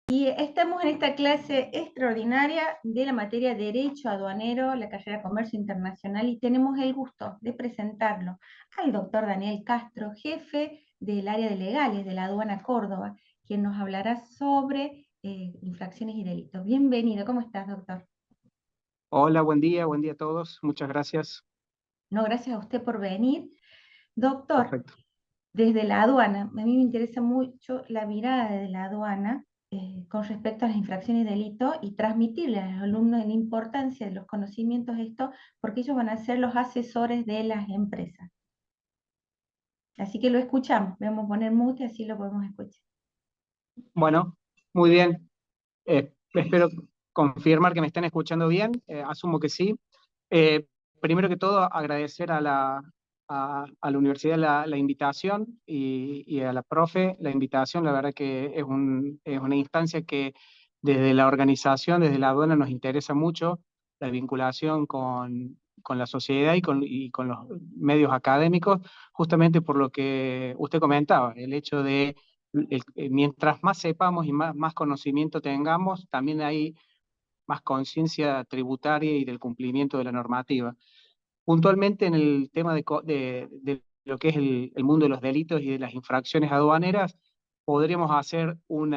Y estamos en esta clase extraordinaria de la materia Derecho Aduanero, la carrera Comercio Internacional, y tenemos el gusto de presentarlo al doctor Daniel Castro, jefe del área de legales de la Aduana Córdoba, quien nos hablará sobre infracciones y delitos. Bienvenido, ¿cómo estás, doctor? Hola, buen día a todos. Muchas gracias. No, gracias a usted por venir. Doctor, Perfecto. desde la aduana, a mí me interesa mucho la mirada de la aduana con respecto a las infracciones y delitos y transmitirle a los alumnos la importancia de los conocimientos de esto, porque ellos van a ser los asesores de las empresas. Así que lo escuchamos, vamos a poner mute, así lo podemos escuchar. Bueno, muy bien. Espero confirmar que me estén escuchando bien. Asumo que sí. Eh, Primero que todo, agradecer a la universidad la invitación y a la profe la invitación. La verdad que es una instancia que desde la organización, desde la aduana, nos interesa mucho la vinculación con la sociedad y con los medios académicos, justamente por lo que usted comentaba, el hecho de mientras más sepamos y más conocimiento tengamos, también hay más conciencia tributaria y del cumplimiento de la normativa. Puntualmente en el tema de lo que es el mundo de los delitos y de las infracciones aduaneras, podríamos hacer un,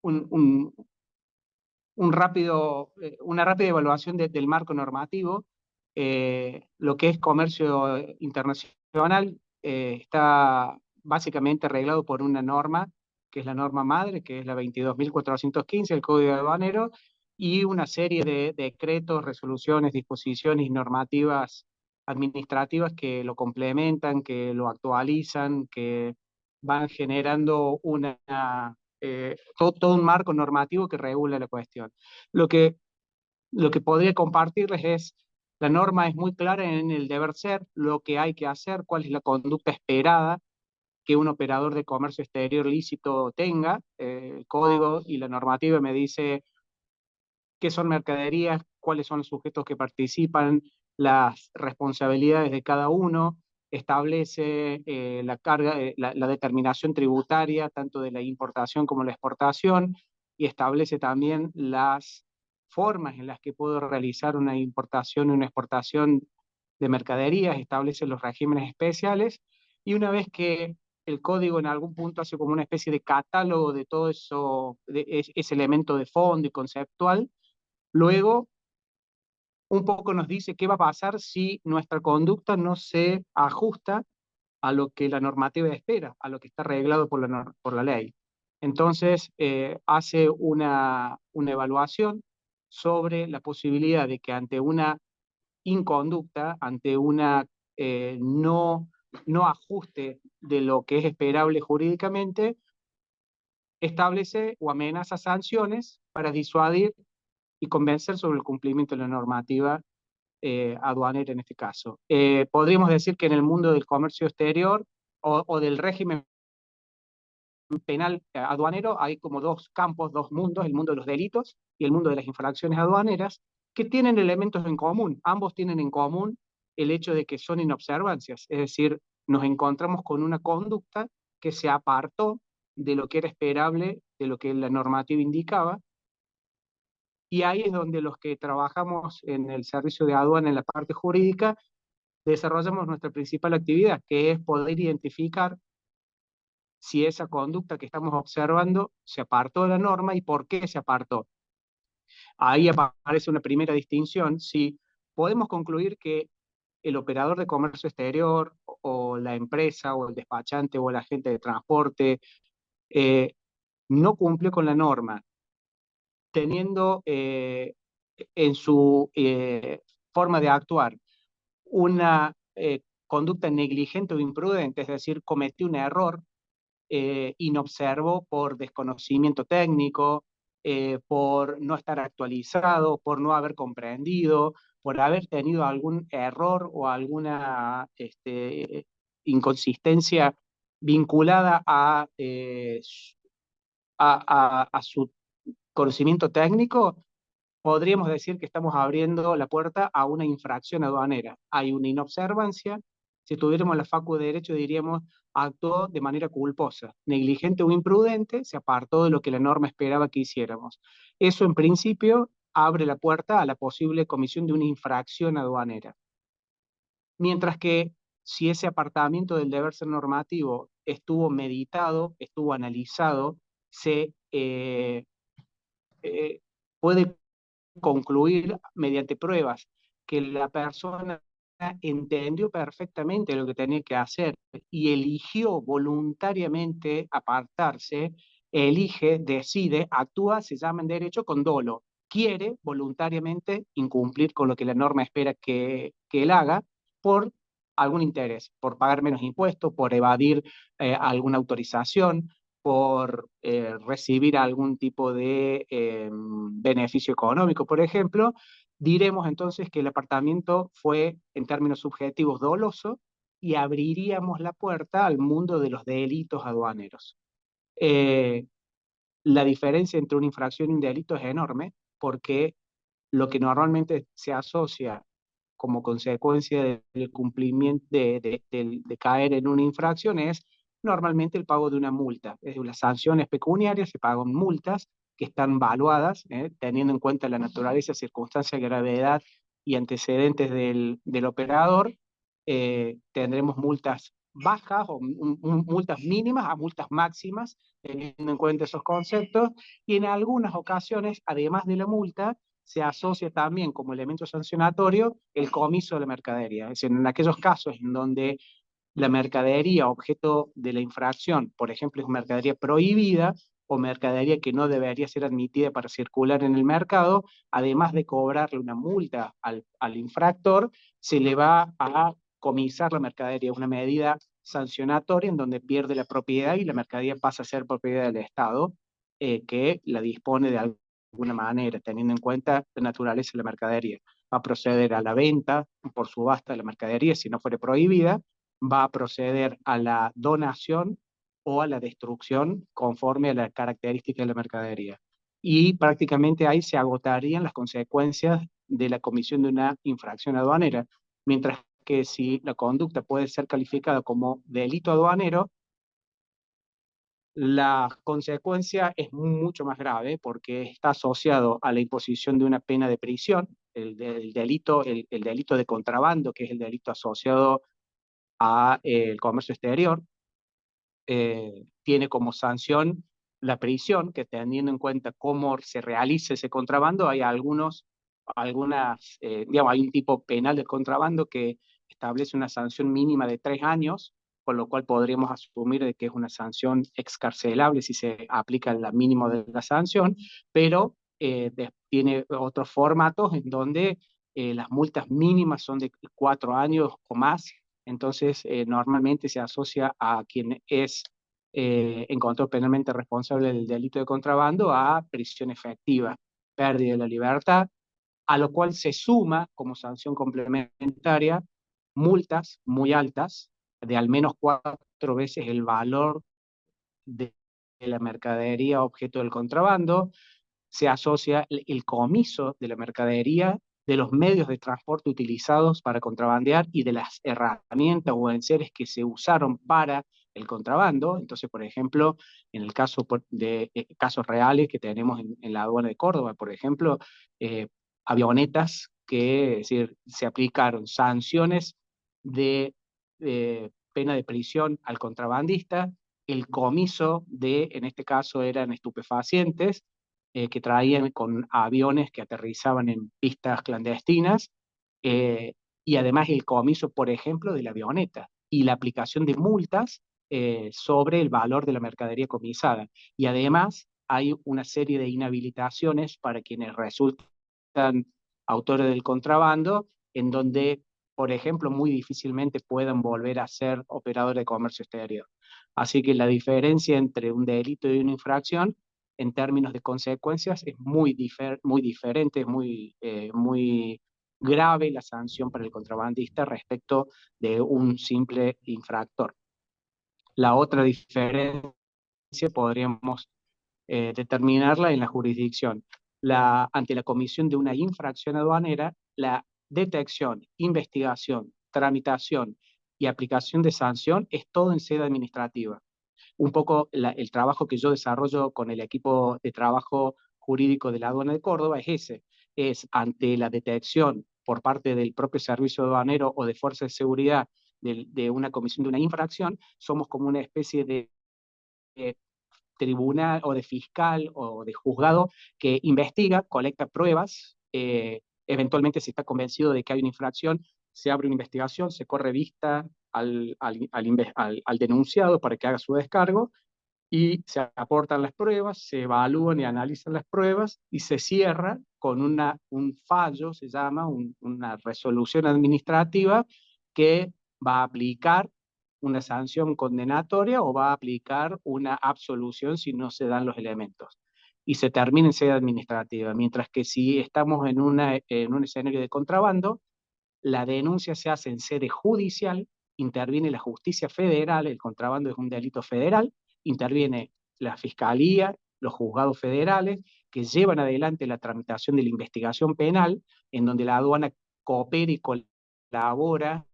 un- una rápida evaluación del marco normativo. Lo que es comercio internacional está básicamente arreglado por una norma, que es la norma madre, que es la 22.415, el Código Aduanero, y una serie de decretos, resoluciones, disposiciones y normativas administrativas que lo complementan, que lo actualizan, que van generando todo un marco normativo que regula la cuestión. Lo que, lo que podría compartirles es, la norma es muy clara en el deber ser, lo que hay que hacer, cuál es la conducta esperada que un operador de comercio exterior lícito tenga. El código y la normativa me dice qué son mercaderías, cuáles son los sujetos que participan, las responsabilidades de cada uno, establece la carga, la determinación tributaria, tanto de la importación como la exportación, y establece también las formas en las que puedo realizar una importación y una exportación de mercaderías, establece los regímenes especiales, y una vez que el código en algún punto hace como una especie de catálogo de todo eso, ese elemento de fondo y conceptual. Luego, un poco nos dice qué va a pasar si nuestra conducta no se ajusta a lo que la normativa espera, a lo que está reglado por la ley. Entonces, hace una evaluación sobre la posibilidad de que ante una inconducta, ante una no ajuste de lo que es esperable jurídicamente, establece o amenaza sanciones para disuadir y convencer sobre el cumplimiento de la normativa aduanera en este caso. Podríamos decir que en el mundo del comercio exterior o del régimen penal aduanero hay como dos campos, dos mundos, el mundo de los delitos y el mundo de las infracciones aduaneras, que tienen elementos en común. Ambos tienen en común el hecho de que son inobservancias, es decir, nos encontramos con una conducta que se apartó de lo que era esperable, de lo que la normativa indicaba. Y ahí es donde los que trabajamos en el servicio de aduana, en la parte jurídica, desarrollamos nuestra principal actividad, que es poder identificar si esa conducta que estamos observando se apartó de la norma y por qué se apartó. Ahí aparece una primera distinción. Si podemos concluir que el operador de comercio exterior o la empresa o el despachante o el agente de transporte eh, no cumplió con la norma, teniendo en su forma de actuar una conducta negligente o imprudente, es decir, cometió un error, inobservó por desconocimiento técnico, por no estar actualizado, por no haber comprendido, por haber tenido algún error o alguna inconsistencia vinculada a su conocimiento técnico, podríamos decir que estamos abriendo la puerta a una infracción aduanera. Hay una inobservancia Si tuviéramos la facu de Derecho diríamos actuó de manera culposa, negligente o imprudente, se apartó de lo que la norma esperaba que hiciéramos. Eso en principio abre la puerta a la posible comisión de una infracción aduanera. Mientras que si ese apartamiento del deber ser normativo estuvo meditado, estuvo analizado, se eh, puede concluir mediante pruebas que la persona entendió perfectamente lo que tenía que hacer y eligió voluntariamente apartarse, elige, decide, actúa, se llama en derecho con dolo. Quiere voluntariamente incumplir con lo que la norma espera que él haga por algún interés, por pagar menos impuestos, por evadir alguna autorización, por recibir algún tipo de beneficio económico, por ejemplo, diremos entonces que el apartamiento fue, en términos subjetivos, doloso y abriríamos la puerta al mundo de los delitos aduaneros. Eh, la diferencia entre una infracción y un delito es enorme porque lo que normalmente se asocia como consecuencia del cumplimiento de caer en una infracción es normalmente el pago de una multa. Es decir, las sanciones pecuniarias se pagan multas que están valuadas, teniendo en cuenta la naturaleza, circunstancia, gravedad y antecedentes del operador. Tendremos multas bajas o multas mínimas a multas máximas, teniendo en cuenta esos conceptos, y en algunas ocasiones, además de la multa, se asocia también como elemento sancionatorio el comiso de la mercadería. Es decir, en aquellos casos en donde la mercadería objeto de la infracción, por ejemplo, es mercadería prohibida o mercadería que no debería ser admitida para circular en el mercado, además de cobrarle una multa al infractor, se le va a comisar la mercadería, una medida sancionatoria en donde pierde la propiedad y la mercadería pasa a ser propiedad del Estado, que la dispone de alguna manera, teniendo en cuenta la naturaleza de la mercadería. Va a proceder a la venta por subasta de la mercadería si no fuera prohibida, va a proceder a la donación o a la destrucción conforme a la característica de la mercadería. Y prácticamente ahí se agotarían las consecuencias de la comisión de una infracción aduanera, mientras que si la conducta puede ser calificada como delito aduanero, la consecuencia es mucho más grave porque está asociado a la imposición de una pena de prisión, el delito de contrabando, que es el delito asociado a el comercio exterior, tiene como sanción la prisión, que teniendo en cuenta cómo se realiza ese contrabando, hay digamos, hay un tipo penal del contrabando que establece una sanción mínima de 3 años, con lo cual podríamos asumir de que es una sanción excarcelable si se aplica la mínima de la sanción, pero tiene otros formatos en donde las multas mínimas son de 4 años o más. Entonces, normalmente se asocia a quien es encontrado penalmente responsable del delito de contrabando a prisión efectiva, pérdida de la libertad, a lo cual se suma como sanción complementaria multas muy altas, de al menos 4 veces el valor de la mercadería objeto del contrabando. Se asocia el comiso de la mercadería, de los medios de transporte utilizados para contrabandear y de las herramientas o enseres que se usaron para el contrabando. Entonces, por ejemplo, en el caso de casos reales que tenemos en la aduana de Córdoba, por ejemplo, eh, avionetas que, es decir, se aplicaron sanciones de pena de prisión al contrabandista, el comiso de, en este caso eran estupefacientes, que traían con aviones que aterrizaban en pistas clandestinas, eh, y además el comiso, por ejemplo, de la avioneta y la aplicación de multas sobre el valor de la mercadería comisada. Y además hay una serie de inhabilitaciones para quienes resultan autores del contrabando, en donde, por ejemplo, muy difícilmente puedan volver a ser operadores de comercio exterior. Así que la diferencia entre un delito y una infracción en términos de consecuencias es muy diferente, es muy grave la sanción para el contrabandista respecto de un simple infractor. La otra diferencia podríamos determinarla en la jurisdicción. Ante la comisión de una infracción aduanera, la detección, investigación, tramitación y aplicación de sanción es todo en sede administrativa. Un poco el trabajo que yo desarrollo con el equipo de trabajo jurídico de la aduana de Córdoba es ese, es ante la detección por parte del propio servicio aduanero o de fuerza de seguridad de una comisión de una infracción, somos como una especie de tribunal o de fiscal o de juzgado que investiga, colecta pruebas, eventualmente si está convencido de que hay una infracción, se abre una investigación, se corre vista al denunciado para que haga su descargo y se aportan las pruebas, se evalúan y analizan las pruebas y se cierra con un fallo, se llama, una resolución administrativa que va a aplicar una sanción condenatoria o va a aplicar una absolución si no se dan los elementos. Y se termina en sede administrativa, mientras que si estamos en un escenario de contrabando, la denuncia se hace en sede judicial, interviene la justicia federal, el contrabando es un delito federal, interviene la fiscalía, los juzgados federales, que llevan adelante la tramitación de la investigación penal, en donde la aduana coopera y colabora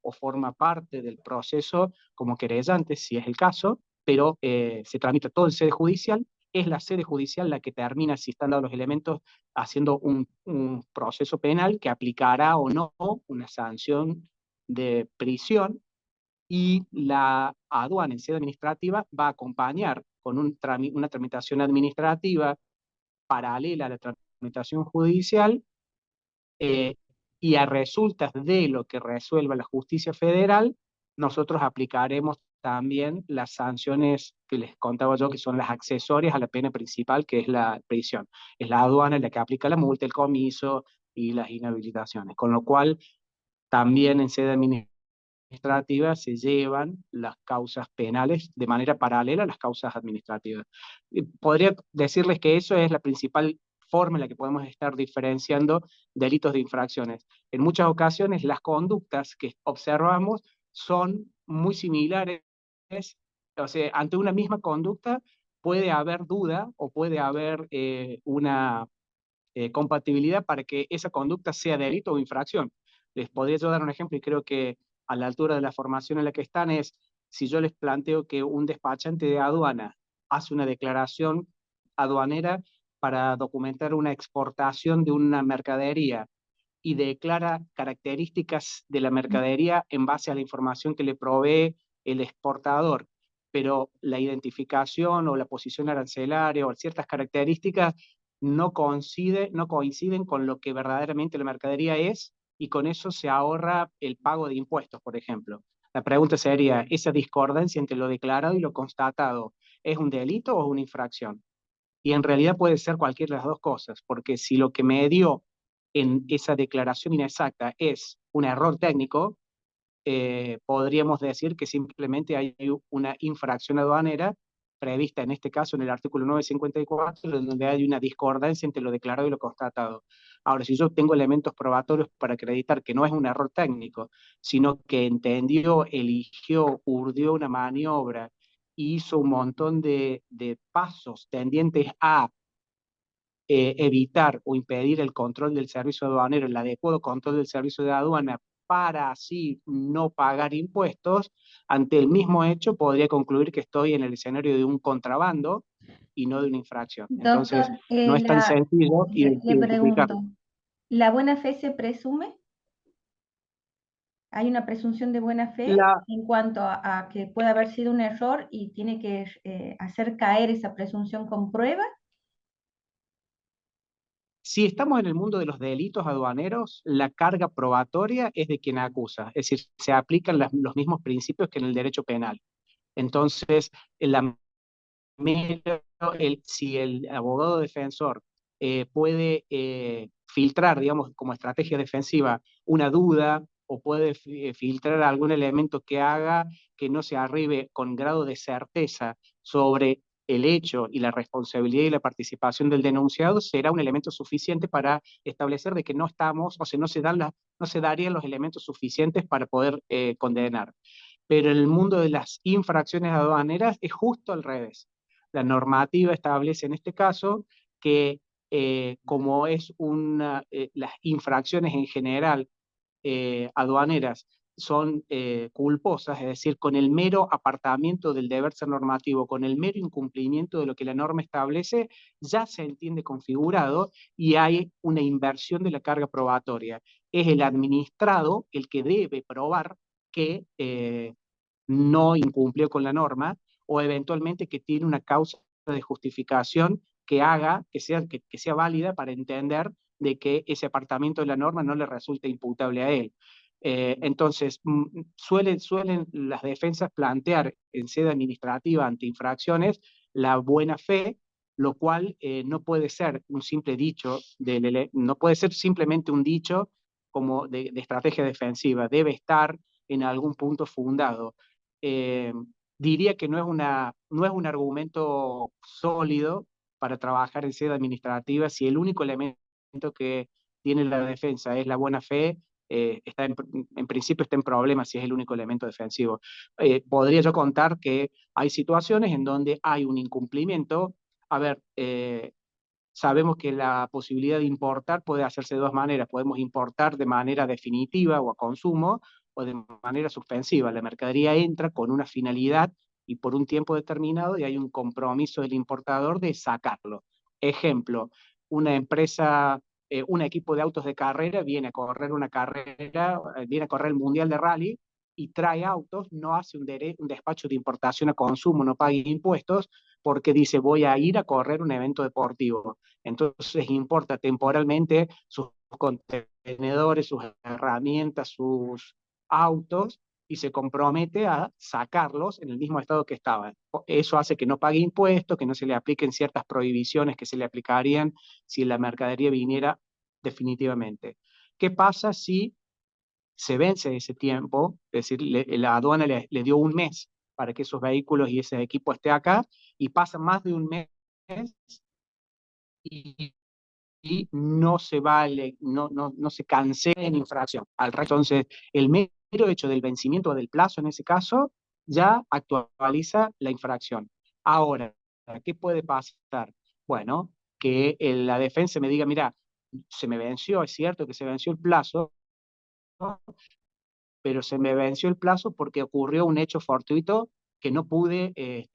o forma parte del proceso como querellante, si es el caso, pero se tramita todo en sede judicial. Es la sede judicial la que termina, si están dados los elementos, haciendo un proceso penal que aplicará o no una sanción de prisión, y la aduana en sede administrativa va a acompañar con una tramitación administrativa paralela a la tramitación judicial, eh, y a resultas de lo que resuelva la justicia federal, nosotros aplicaremos también las sanciones que les contaba yo, que son las accesorias a la pena principal, que es la prisión. Es la aduana la que aplica la multa, el comiso y las inhabilitaciones. Con lo cual, también en sede administrativa se llevan las causas penales de manera paralela a las causas administrativas. Podría decirles que eso es la principal forma en la que podemos estar diferenciando delitos de infracciones. En muchas ocasiones las conductas que observamos son muy similares, o sea, ante una misma conducta puede haber duda o puede haber una compatibilidad para que esa conducta sea delito o infracción. Les podría yo dar un ejemplo y creo que a la altura de la formación en la que están es, si yo les planteo que un despachante de aduana hace una declaración aduanera para documentar una exportación de una mercadería y declara características de la mercadería en base a la información que le provee el exportador, pero la identificación o la posición arancelaria o ciertas características no coinciden con lo que verdaderamente la mercadería es, y con eso se ahorra el pago de impuestos, por ejemplo. La pregunta sería, ¿esa discordancia entre lo declarado y lo constatado es un delito o una infracción? Y en realidad puede ser cualquiera de las dos cosas, porque si lo que me dio en esa declaración inexacta es un error técnico, podríamos decir que simplemente hay una infracción aduanera prevista en este caso en el artículo 954, donde hay una discordancia entre lo declarado y lo constatado. Ahora, si yo tengo elementos probatorios para acreditar que no es un error técnico, sino que entendió, eligió, urdió una maniobra, hizo un montón de pasos tendientes a evitar o impedir el control del servicio aduanero, el adecuado control del servicio de aduana, para así no pagar impuestos, ante el mismo hecho podría concluir que estoy en el escenario de un contrabando y no de una infracción. Entonces, Doctor, no es tan sencillo le identificarlo. pregunto, ¿la buena fe se presume? ¿Hay una presunción de buena fe La, en cuanto a que puede haber sido un error y tiene que hacer caer esa presunción con prueba? si estamos en el mundo de los delitos aduaneros, la carga probatoria es de quien acusa, es decir, se aplican los mismos principios que en el derecho penal. Entonces, la si el abogado defensor puede filtrar, digamos, como estrategia defensiva, una duda o puede filtrar algún elemento que haga que no se arribe con grado de certeza sobre el hecho y la responsabilidad y la participación del denunciado, será un elemento suficiente para establecer de que no estamos, o sea, no se darían los elementos suficientes para poder condenar. Pero en el mundo de las infracciones aduaneras es justo al revés. La normativa establece en este caso que como las infracciones en general aduaneras son culposas, es decir, con el mero apartamiento del deber ser normativo, con el mero incumplimiento de lo que la norma establece, ya se entiende configurado y hay una inversión de la carga probatoria. Es el administrado el que debe probar que no incumplió con la norma o eventualmente que tiene una causa de justificación que haga, que sea válida para entender de que ese apartamiento de la norma no le resulta imputable a él. Entonces, suelen las defensas plantear en sede administrativa ante infracciones la buena fe, lo cual no puede ser un simple dicho, no puede ser simplemente un dicho como de estrategia defensiva, debe estar en algún punto fundado. Eh, Diría que no es un argumento sólido para trabajar en sede administrativa si el único elemento que tiene la defensa es la buena fe, en principio está en problemas si es el único elemento defensivo. Podría yo contar que hay situaciones en donde hay un incumplimiento. A ver, sabemos que la posibilidad de importar puede hacerse de dos maneras. Podemos importar de manera definitiva o a consumo o de manera suspensiva. La mercadería entra con una finalidad y por un tiempo determinado y hay un compromiso del importador de sacarlo. Ejemplo, una empresa, un equipo de autos de carrera viene a correr una carrera, viene a correr el Mundial de Rally y trae autos, no hace un despacho de importación a consumo, no paga impuestos, porque dice voy a ir a correr un evento deportivo. Entonces importa temporalmente sus contenedores, sus herramientas, sus autos y se compromete a sacarlos en el mismo estado que estaban. Eso hace que no pague impuestos, que no se le apliquen ciertas prohibiciones que se le aplicarían si la mercadería viniera definitivamente. ¿Qué pasa si se vence ese tiempo? Es decir, la aduana le dio un mes para que esos vehículos y ese equipo esté acá y pasa más de un mes y no se vale, no se cancela en infracción. Entonces, el mero hecho del vencimiento del plazo en ese caso ya actualiza la infracción. Ahora, ¿qué puede pasar? Bueno, que la defensa me diga, mira, se me venció, es cierto que se venció el plazo, ¿no? Pero se me venció el plazo porque ocurrió un hecho fortuito que no pude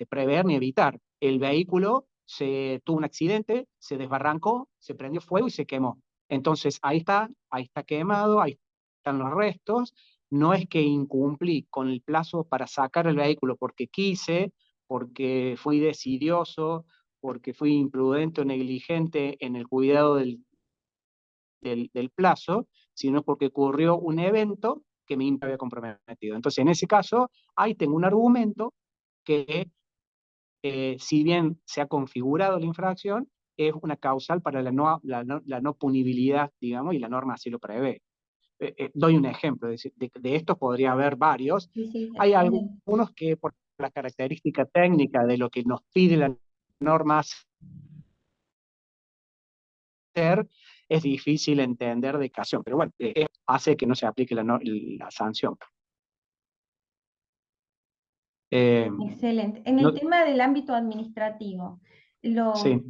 prever ni evitar. El vehículo tuvo un accidente, se desbarrancó, se prendió fuego y se quemó. Entonces ahí está quemado, ahí están los restos. No es que incumplí con el plazo para sacar el vehículo porque quise, porque fui decidioso, porque fui imprudente o negligente en el cuidado del plazo, sino porque ocurrió un evento que me había comprometido. Entonces, en ese caso, ahí tengo un argumento que, si bien se ha configurado la infracción, es una causal para la no punibilidad, digamos, y la norma así lo prevé. Doy un ejemplo, de estos podría haber varios. Sí, sí, Hay excelente. algunos que por la característica técnica de lo que nos pide la norma hacer, es difícil entender de ocasión, pero bueno, hace que no se aplique la sanción. Eh, Excelente. En el no, tema del ámbito administrativo, sí,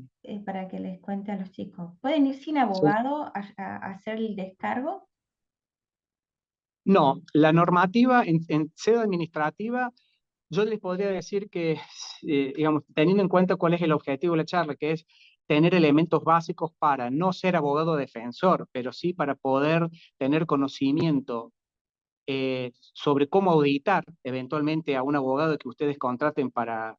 para que les cuente a los chicos, ¿pueden ir sin sí. abogado a hacer el descargo? No, la normativa en sede administrativa, yo les podría decir que, digamos, teniendo en cuenta cuál es el objetivo de la charla, que es tener elementos básicos para no ser abogado defensor, pero sí para poder tener conocimiento sobre cómo auditar eventualmente a un abogado que ustedes contraten para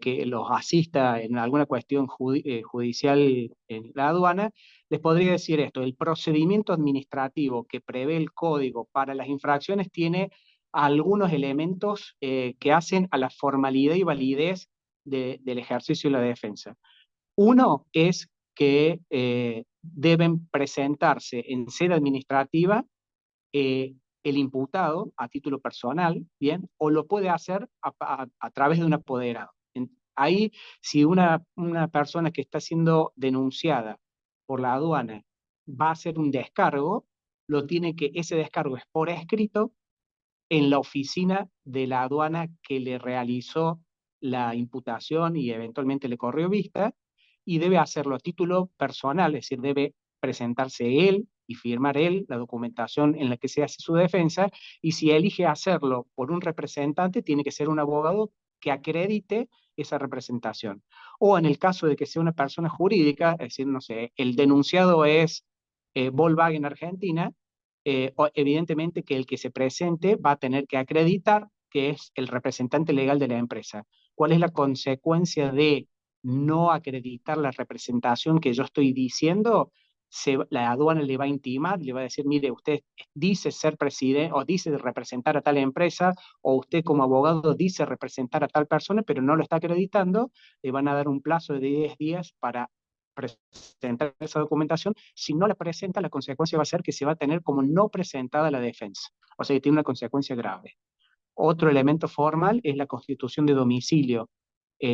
que los asista en alguna cuestión judicial en la aduana, les podría decir esto: el procedimiento administrativo que prevé el código para las infracciones tiene algunos elementos que hacen a la formalidad y validez del ejercicio de la defensa. Uno es que deben presentarse en sede administrativa el imputado a título personal, ¿bien? O lo puede hacer a través de un apoderado. Ahí, si una persona que está siendo denunciada por la aduana va a hacer un descargo, ese descargo es por escrito en la oficina de la aduana que le realizó la imputación y eventualmente le corrió vista, y debe hacerlo a título personal, es decir, debe presentarse él y firmar él la documentación en la que se hace su defensa, y si elige hacerlo por un representante, tiene que ser un abogado que acredite esa representación. O en el caso de que sea una persona jurídica, es decir, no sé, el denunciado es Volkswagen Argentina, evidentemente que el que se presente va a tener que acreditar que es el representante legal de la empresa. ¿Cuál es la consecuencia de no acreditar la representación que yo estoy diciendo? La aduana le va a intimar, le va a decir, mire, usted dice ser presidente o dice representar a tal empresa, o usted como abogado dice representar a tal persona, pero no lo está acreditando. Le van a dar un plazo de 10 días para presentar esa documentación. Si no la presenta, la consecuencia va a ser que se va a tener como no presentada la defensa. O sea, que tiene una consecuencia grave. Otro elemento formal es la constitución de domicilio.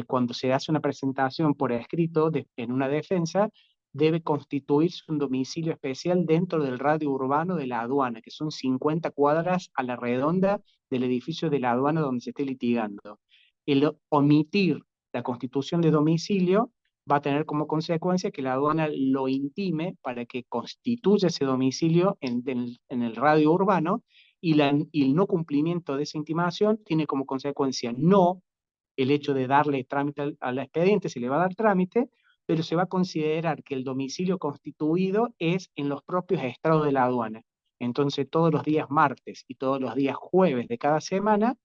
Cuando se hace una presentación por escrito en una defensa, debe constituirse un domicilio especial dentro del radio urbano de la aduana, que son 50 cuadras a la redonda del edificio de la aduana donde se esté litigando. El omitir la constitución de domicilio va a tener como consecuencia que la aduana lo intime para que constituya ese domicilio en el radio urbano, y el no cumplimiento de esa intimación tiene como consecuencia no el hecho de darle trámite al expediente, se le va a dar trámite, pero se va a considerar que el domicilio constituido es en los propios estrados de la aduana. Entonces, todos los días martes y todos los días jueves de cada semana,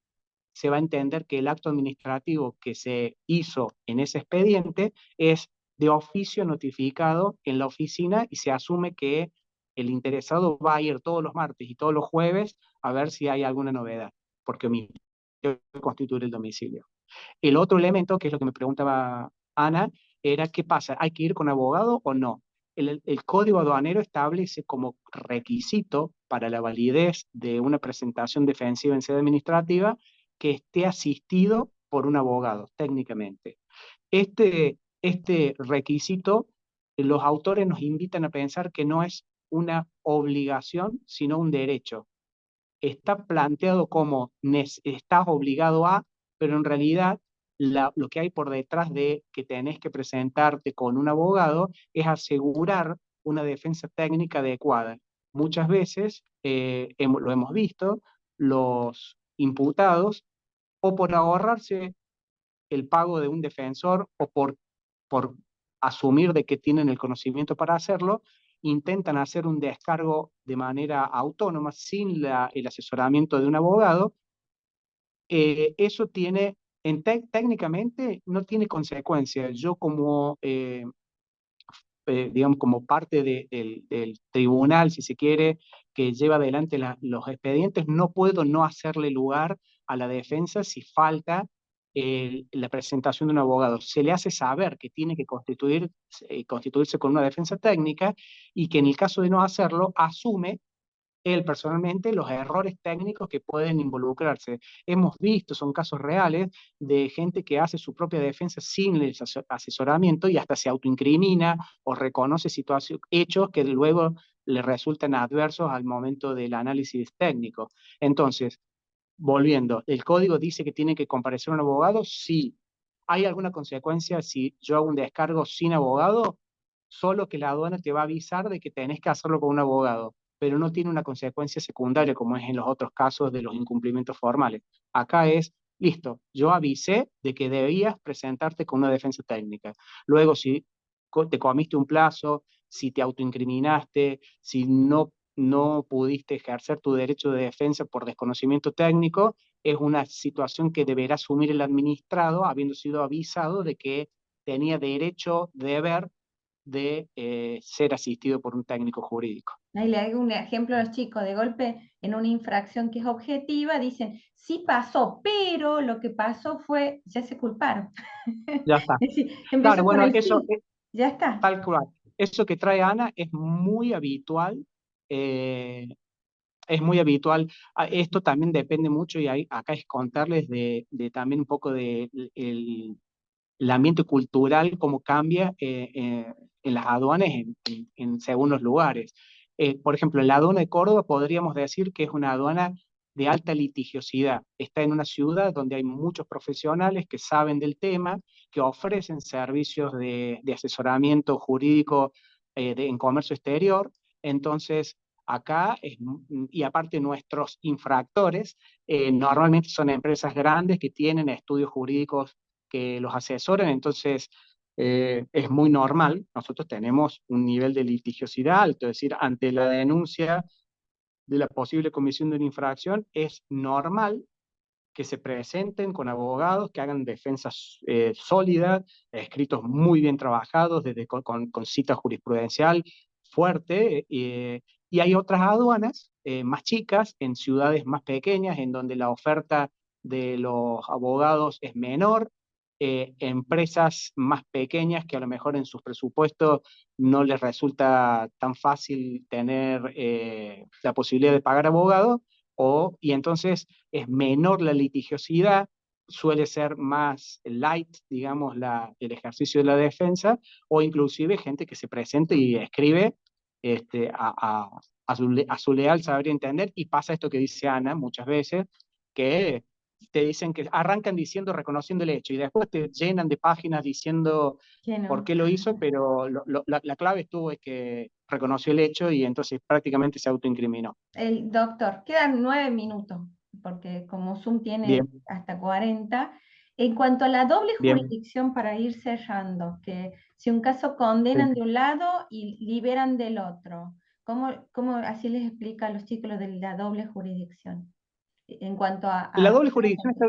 se va a entender que el acto administrativo que se hizo en ese expediente es de oficio notificado en la oficina, y se asume que el interesado va a ir todos los martes y todos los jueves a ver si hay alguna novedad, porque omitió constituir el domicilio. El otro elemento, que es lo que me preguntaba Ana, era qué pasa, ¿hay que ir con abogado o no? El Código Aduanero establece como requisito para la validez de una presentación defensiva en sede administrativa que esté asistido por un abogado, técnicamente. Este requisito, los autores nos invitan a pensar que no es una obligación, sino un derecho. Está planteado como estás obligado a, pero en realidad lo que hay por detrás de que tenés que presentarte con un abogado es asegurar una defensa técnica adecuada. Muchas veces, lo hemos visto, los imputados, o por ahorrarse el pago de un defensor, o por asumir de que tienen el conocimiento para hacerlo, intentan hacer un descargo de manera autónoma, sin el asesoramiento de un abogado. Eso tiene, técnicamente, no tiene consecuencias. Yo como, digamos, como parte del tribunal, si se quiere, que lleva adelante los expedientes, no puedo no hacerle lugar a la defensa si falta la presentación de un abogado. Se le hace saber que tiene que constituirse con una defensa técnica, y que en el caso de no hacerlo, asume él personalmente los errores técnicos que pueden involucrarse. Hemos visto, son casos reales, de gente que hace su propia defensa sin el asesoramiento y hasta se autoincrimina o reconoce hechos que luego le resultan adversos al momento del análisis técnico. Entonces, volviendo, ¿el código dice que tiene que comparecer un abogado? Sí. ¿Hay alguna consecuencia si yo hago un descargo sin abogado? Solo que la aduana te va a avisar de que tenés que hacerlo con un abogado, pero no tiene una consecuencia secundaria como es en los otros casos de los incumplimientos formales. Acá es, listo, yo avisé de que debías presentarte con una defensa técnica. Luego, si te comiste un plazo, si te autoincriminaste, si no pudiste ejercer tu derecho de defensa por desconocimiento técnico, es una situación que deberá asumir el administrado, habiendo sido avisado de que tenía derecho, deber de ser asistido por un técnico jurídico. Ahí le hago un ejemplo a los chicos, de golpe en una infracción que es objetiva, dicen, sí pasó, pero lo que pasó fue, ya se culparon. Ya está. Es decir, Claro, empezó por bueno, el eso sí, ya está. tal cual. Eso que trae Ana es muy habitual. eh, es muy habitual. Esto también depende mucho, y acá es contarles de también un poco de el ambiente cultural, cómo cambia en las aduanas según los lugares. Por ejemplo, en la aduana de Córdoba podríamos decir que es una aduana de alta litigiosidad. Está en una ciudad donde hay muchos profesionales que saben del tema, que ofrecen servicios de asesoramiento jurídico en comercio exterior. Entonces, acá, y aparte nuestros infractores, normalmente son empresas grandes que tienen estudios jurídicos que los asesoran, entonces es muy normal. Nosotros tenemos un nivel de litigiosidad alto, es decir, ante la denuncia de la posible comisión de una infracción, es normal que se presenten con abogados que hagan defensas sólidas, escritos muy bien trabajados, desde con cita jurisprudencial fuerte, y hay otras aduanas más chicas, en ciudades más pequeñas, en donde la oferta de los abogados es menor, empresas más pequeñas que a lo mejor en sus presupuestos no les resulta tan fácil tener la posibilidad de pagar abogados, y entonces es menor la litigiosidad, suele ser más light, digamos, el ejercicio de la defensa, o inclusive gente que se presente y escribe a su leal saber y entender, y pasa esto que dice Ana muchas veces, que te dicen que arrancan diciendo, reconociendo el hecho, y después te llenan de páginas diciendo Que por no. qué lo hizo, pero la clave estuvo es que reconoció el hecho y entonces prácticamente se autoincriminó. El doctor, quedan 9 minutos, porque como Zoom tiene Bien, hasta 40. En cuanto a la doble bien. jurisdicción, para ir cerrando, que si un caso condenan Sí. de un lado y liberan del otro, ¿cómo así les explica a los chicos lo de la doble jurisdicción? En cuanto La a doble jurisdicción está,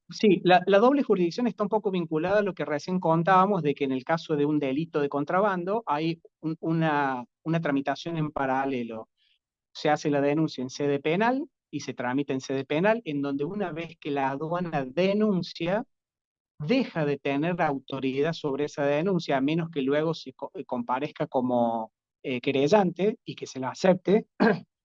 sí, la doble jurisdicción está un poco vinculada a lo que recién contábamos, de que en el caso de un delito de contrabando hay una tramitación en paralelo. Se hace la denuncia en sede penal y se tramita en sede penal, en donde una vez que la aduana denuncia, deja de tener autoridad sobre esa denuncia, a menos que luego comparezca como querellante y que se la acepte.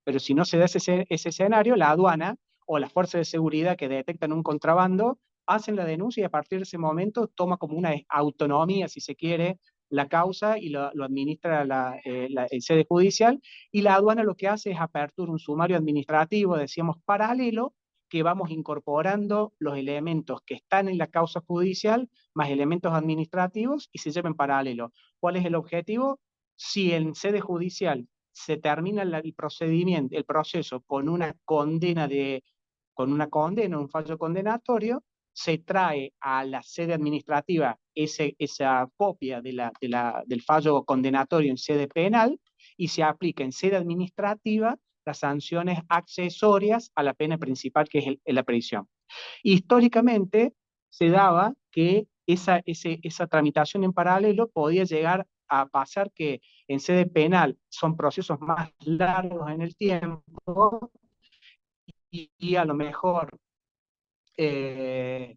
Pero si no se da ese escenario, la aduana o las fuerzas de seguridad que detectan un contrabando hacen la denuncia, y a partir de ese momento toma como una autonomía, si se quiere, la causa, y lo administra el sede judicial, y la aduana lo que hace es apertura un sumario administrativo, decíamos, paralelo, que vamos incorporando los elementos que están en la causa judicial más elementos administrativos y se lleva en paralelo. ¿Cuál es el objetivo? Si en sede judicial se termina el procedimiento, el proceso con una condena, un fallo condenatorio, se trae a la sede administrativa esa copia del fallo condenatorio en sede penal, y se aplica en sede administrativa las sanciones accesorias a la pena principal, que es la prisión. Históricamente se daba que esa tramitación en paralelo podía llegar a pasar que en sede penal son procesos más largos en el tiempo, y a lo mejor, eh,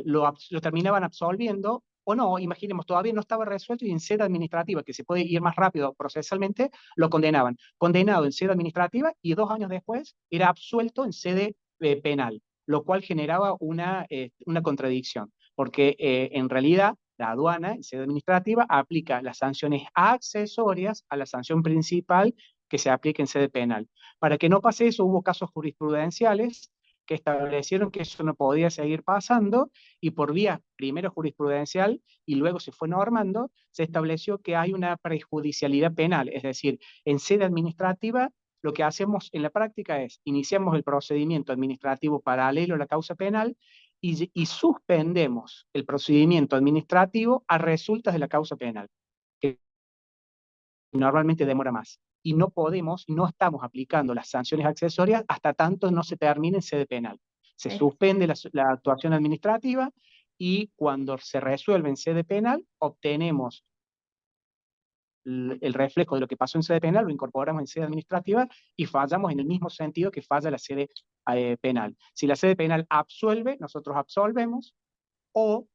lo terminaban absolviendo, o no, imaginemos, todavía no estaba resuelto y en sede administrativa, que se puede ir más rápido procesalmente, lo condenaban. Condenado en sede administrativa y 2 años después era absuelto en sede penal, lo cual generaba una contradicción, porque en realidad la aduana en sede administrativa aplica las sanciones accesorias a la sanción principal que se aplica en sede penal. Para que no pase eso, hubo casos jurisprudenciales que establecieron que eso no podía seguir pasando, y por vía primero jurisprudencial y luego se fue normando, se estableció que hay una prejudicialidad penal, es decir, en sede administrativa lo que hacemos en la práctica es iniciamos el procedimiento administrativo paralelo a la causa penal, y suspendemos el procedimiento administrativo a resultas de la causa penal, que normalmente demora más. Y no estamos aplicando las sanciones accesorias hasta tanto no se termine en sede penal. Se es, suspende la actuación administrativa, y cuando se resuelve en sede penal, obtenemos el reflejo de lo que pasó en sede penal, lo incorporamos en sede administrativa y fallamos en el mismo sentido que falla la sede penal. Si la sede penal absuelve, nosotros absolvemos, o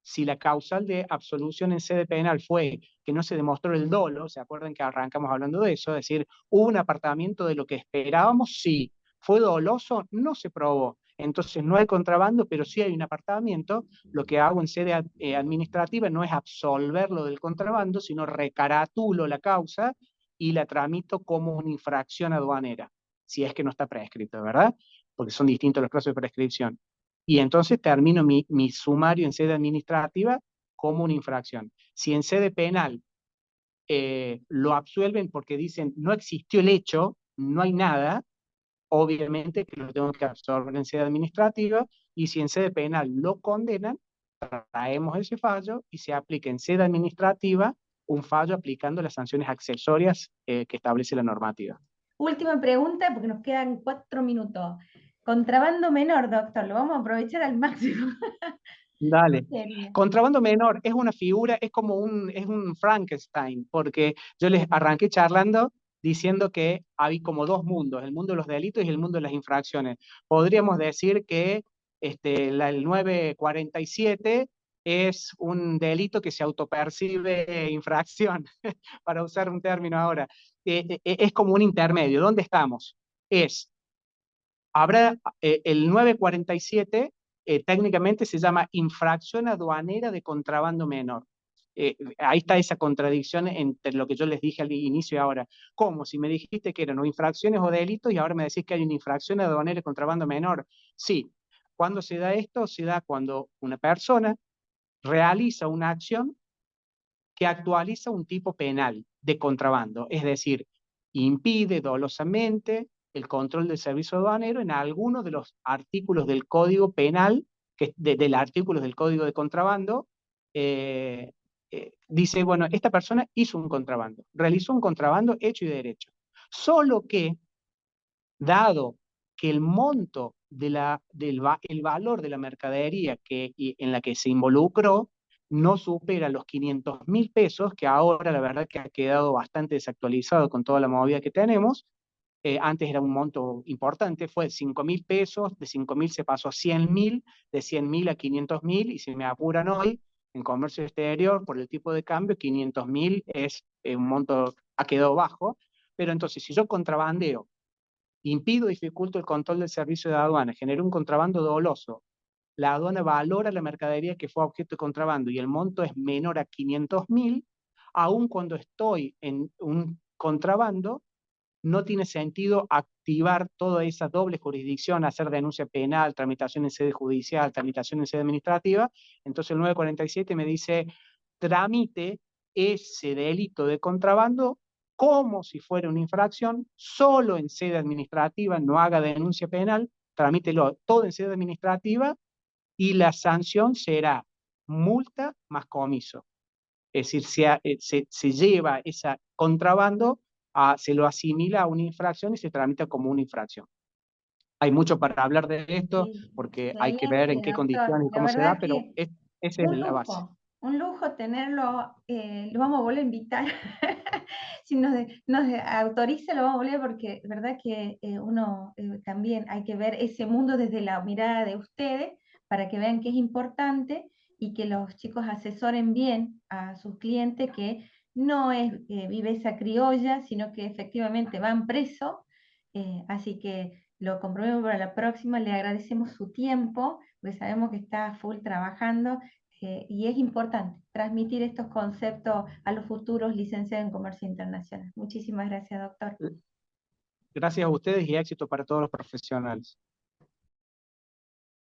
si la causal de absolución en sede penal fue que no se demostró el dolo, ¿se acuerdan que arrancamos hablando de eso? Es decir, hubo un apartamiento de lo que esperábamos, sí. ¿Fue doloso? No se probó. Entonces no hay contrabando, pero sí hay un apartamiento. Lo que hago en sede administrativa no es absolverlo del contrabando, sino recaratulo la causa y la tramito como una infracción aduanera, si es que no está prescrito, ¿verdad? Porque son distintos los plazos de prescripción. Y entonces termino mi sumario en sede administrativa como una infracción. Si en sede penal lo absuelven porque dicen no existió el hecho, no hay nada, obviamente que lo tengo que absorber en sede administrativa, y si en sede penal lo condenan, traemos ese fallo y se aplica en sede administrativa un fallo aplicando las sanciones accesorias que establece la normativa. Última pregunta, porque nos quedan 4 minutos. Contrabando menor, doctor, lo vamos a aprovechar al máximo. Dale. Sería. Contrabando menor es una figura, es un Frankenstein, porque yo les arranqué charlando diciendo que hay como dos mundos, el mundo de los delitos y el mundo de las infracciones. Podríamos decir que el 947 es un delito que se autopercibe infracción, para usar un término ahora. Es como un intermedio. ¿Dónde estamos? Habrá el 947 técnicamente se llama infracción aduanera de contrabando menor. Ahí está esa contradicción entre lo que yo les dije al inicio y ahora. ¿Cómo? Si me dijiste que eran o infracciones o delitos y ahora me decís que hay una infracción aduanera de contrabando menor. Sí. ¿Cuándo se da esto? Se da cuando una persona realiza una acción que actualiza un tipo penal de contrabando, es decir, impide dolosamente el control del servicio aduanero en alguno de los artículos del Código Penal, del artículo del Código de Contrabando, dice, bueno, esta persona hizo un contrabando, realizó un contrabando hecho y derecho. Solo que, dado que el monto el valor de la mercadería en la que se involucró no supera los 500.000 pesos, que ahora la verdad que ha quedado bastante desactualizado con toda la movida que tenemos. Antes era un monto importante, fue 5.000 pesos, de 5.000 se pasó a 100.000, de 100.000 a 500.000, y si me apuran hoy, en comercio exterior, por el tipo de cambio, 500.000 es un monto, ha quedado bajo, pero entonces si yo contrabandeo, impido o dificulto el control del servicio de aduana, genero un contrabando doloso, la aduana valora la mercadería que fue objeto de contrabando y el monto es menor a 500.000, aun cuando estoy en un contrabando, no tiene sentido activar toda esa doble jurisdicción, hacer denuncia penal, tramitación en sede judicial, tramitación en sede administrativa. Entonces el 947 me dice, tramite ese delito de contrabando como si fuera una infracción, solo en sede administrativa, no haga denuncia penal, tramítelo todo en sede administrativa y la sanción será multa más comiso. Es decir, se lleva ese contrabando, se lo asimila a una infracción y se tramita como una infracción. Hay mucho para hablar de esto Sí, porque hay que ver en excelente, qué doctor. condiciones y La cómo se da, verdad pero que esa es la base. un lujo tenerlo. Lo vamos a volver a invitar. Si nos autoriza, lo vamos a volver porque verdad que uno también hay que ver ese mundo desde la mirada de ustedes para que vean que es importante y que los chicos asesoren bien a sus clientes que no es viveza criolla, sino que efectivamente van presos. Así que lo comprometo para la próxima. Le agradecemos su tiempo, porque sabemos que está full trabajando, y es importante transmitir estos conceptos a los futuros licenciados en comercio internacional. Muchísimas gracias, doctor. Gracias a ustedes y éxito para todos los profesionales.